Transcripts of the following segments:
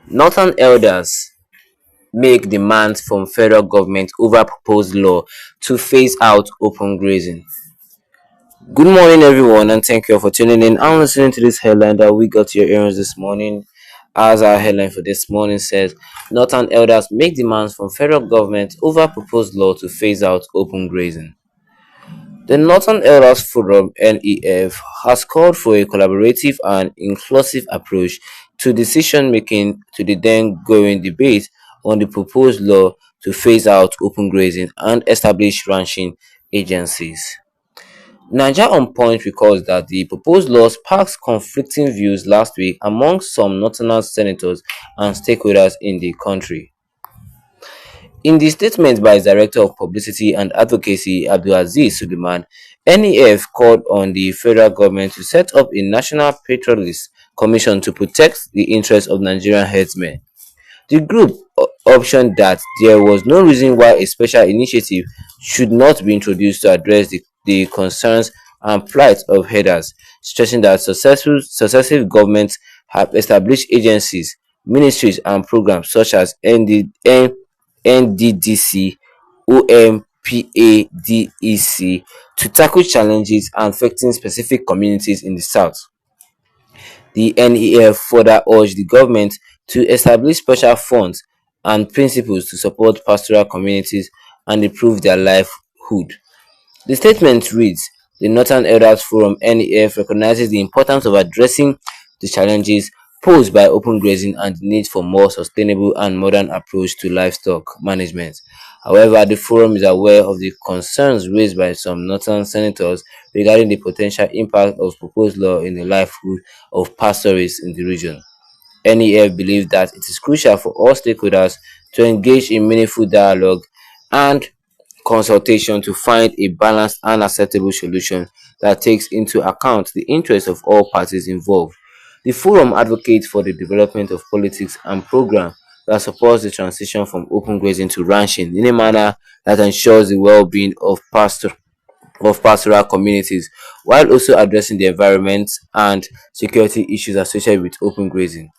Northern elders make demands from federal government over proposed law to phase out open grazing. Good morning, everyone, and thank you for tuning in and listening to this headline that we got to your ears this morning. As our headline for this morning says, Northern elders make demands from federal government over proposed law to phase out open grazing. The Northern Elders Forum (NEF) has called for a collaborative and inclusive approach to decision making to the then going debate on the proposed law to phase out open grazing and establish ranching agencies. Niger on Point recalls that the proposed law sparked conflicting views last week among some Northern senators and stakeholders in the country. In the statement by its Director of Publicity and Advocacy, Abdulaziz Suleiman, NEF called on the federal government to set up a national patriotic commission to protect the interests of Nigerian herdsmen. The group optioned that there was no reason why a special initiative should not be introduced to address the concerns and plight of herders, stressing that successive governments have established agencies, ministries, and programs such as NDDC, OMPADEC to tackle challenges affecting specific communities in the South. The NEF further urged the government to establish special funds and principles to support pastoral communities and improve their livelihood. The statement reads, "The Northern Elders Forum (NEF) recognizes the importance of addressing the challenges posed by open grazing and the need for more sustainable and modern approach to livestock management. However, the forum is aware of the concerns raised by some Northern senators regarding the potential impact of proposed law in the livelihood of pastorists in the region. NEF believes that it is crucial for all stakeholders to engage in meaningful dialogue and consultation to find a balanced and acceptable solution that takes into account the interests of all parties involved. The forum advocates for the development of politics and programs that supports the transition from open grazing to ranching in a manner that ensures the well-being of pastoral communities while also addressing the environment and security issues associated with open grazing.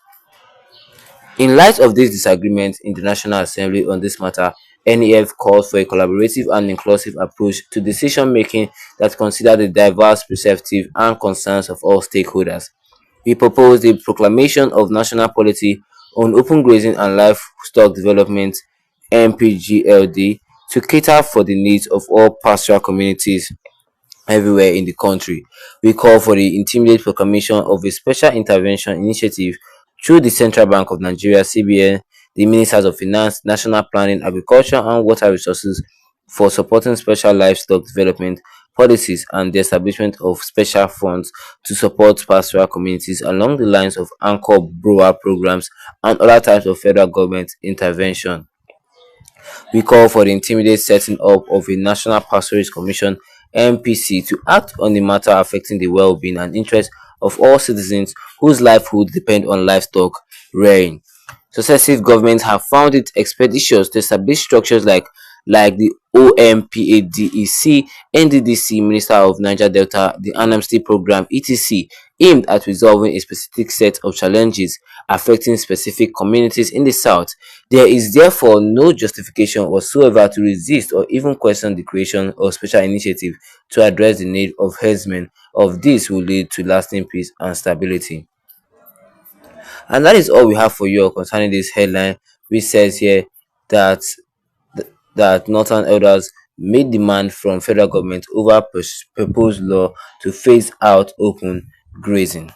In light of this disagreement in the National Assembly on this matter, NEF calls for a collaborative and inclusive approach to decision making that considers the diverse perspectives and concerns of all stakeholders. We propose the proclamation of national policy on open grazing and livestock development (MPGLD) to cater for the needs of all pastoral communities everywhere in the country. We call for the immediate proclamation of a special intervention initiative through the Central Bank of Nigeria (CBN), the Ministers of Finance, National Planning, Agriculture and Water Resources for supporting special livestock development policies and the establishment of special funds to support pastoral communities along the lines of anchor grower programs and other types of federal government intervention. We call for the immediate setting up of a National Pastoralist Commission (NPC) to act on the matter affecting the well-being and interests of all citizens whose livelihood depend on livestock rearing. Successive governments have found it expeditious to establish structures like the OMPADEC, NDDC, Minister of Niger Delta, the Amnesty Program, etc., aimed at resolving a specific set of challenges affecting specific communities in the South. There is therefore no justification whatsoever to resist or even question the creation of special initiative to address the need of herdsmen. Of this will lead to lasting peace and stability. And that is all we have for you concerning this headline, which says here that that Northern elders made demand from federal government over proposed law to phase out open grazing.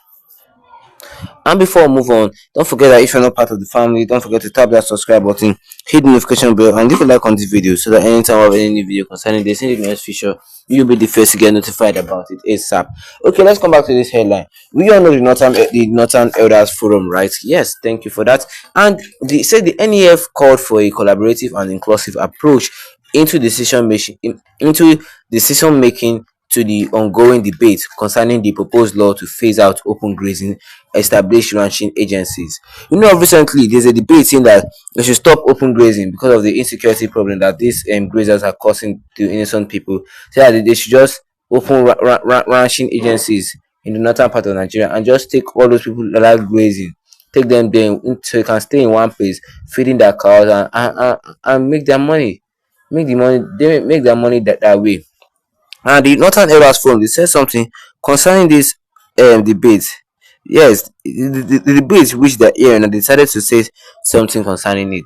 And before we move on, don't forget that if you're not part of the family, don't forget to tap that subscribe button, hit the notification bell, and leave a like on this video so that anytime I have any new video concerning this in the next future, you'll be the first to get notified about it ASAP. Okay, let's come back to this headline. We all know the Northern Elders Forum, right? Yes, thank you for that. And they said the NEF called for a collaborative and inclusive approach into decision making to the ongoing debate concerning the proposed law to phase out open grazing, establish ranching agencies. Recently there's a debate saying that they should stop open grazing because of the insecurity problem that these grazers are causing to innocent people. So that they should just open ranching agencies in the northern part of Nigeria and just take all those people that like grazing take them there so they can stay in one place, feeding their cows and make their money. They make their money that way. And the Northern Elders Forum, they said something concerning this debate. Yes, the debate which they're hearing, and they decided to say something concerning it.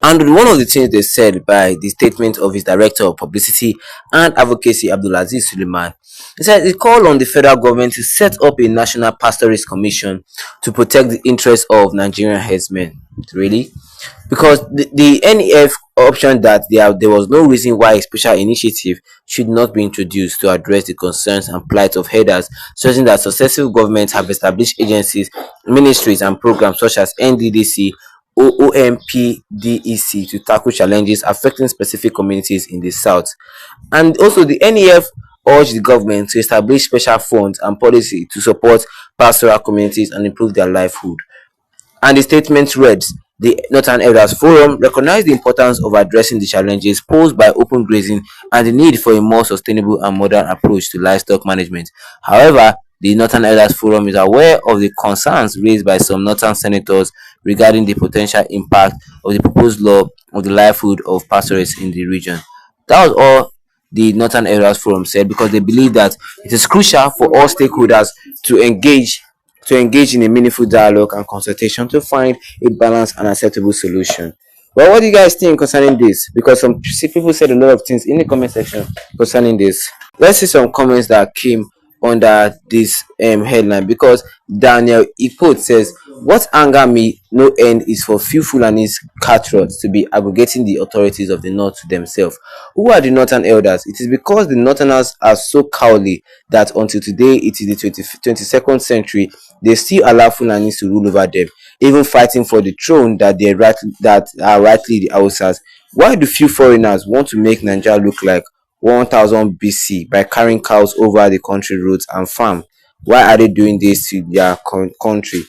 And one of the things they said by the statement of his director of publicity and advocacy, Abdulaziz Suleiman, he said he called on the federal government to set up a national pastoralist commission to protect the interests of Nigerian herdsmen. Really? Because the NEF option that there was no reason why a special initiative should not be introduced to address the concerns and plight of herders, stressing that successive governments have established agencies, ministries, and programs such as NDDC, OOMPDEC to tackle challenges affecting specific communities in the South. And also, the NEF urged the government to establish special funds and policy to support pastoral communities and improve their livelihood. And the statement read, the Northern Elders Forum recognized the importance of addressing the challenges posed by open grazing and the need for a more sustainable and modern approach to livestock management. However, the Northern Elders Forum is aware of the concerns raised by some Northern senators regarding the potential impact of the proposed law on the livelihood of pastoralists in the region. That was all the Northern Elders Forum said, because they believe that it is crucial for all stakeholders to engage in a meaningful dialogue and consultation to find a balanced and acceptable solution. Well, what do you guys think concerning this? Because some people said a lot of things in the comment section concerning this. Let's see some comments that came under this headline. Because Daniel Ipot says, what anger me no end is for few Fulanis cutthroats to be abrogating the authorities of the North to themselves. Who are the Northern elders? It is because the Northerners are so cowardly that until today, it is the 22nd century, they still allow Fulanis to rule over them, even fighting for the throne that are rightly the Hausas. Why do few foreigners want to make Nigeria look like 1000 BC by carrying cows over the country roads and farm? Why are they doing this to their country?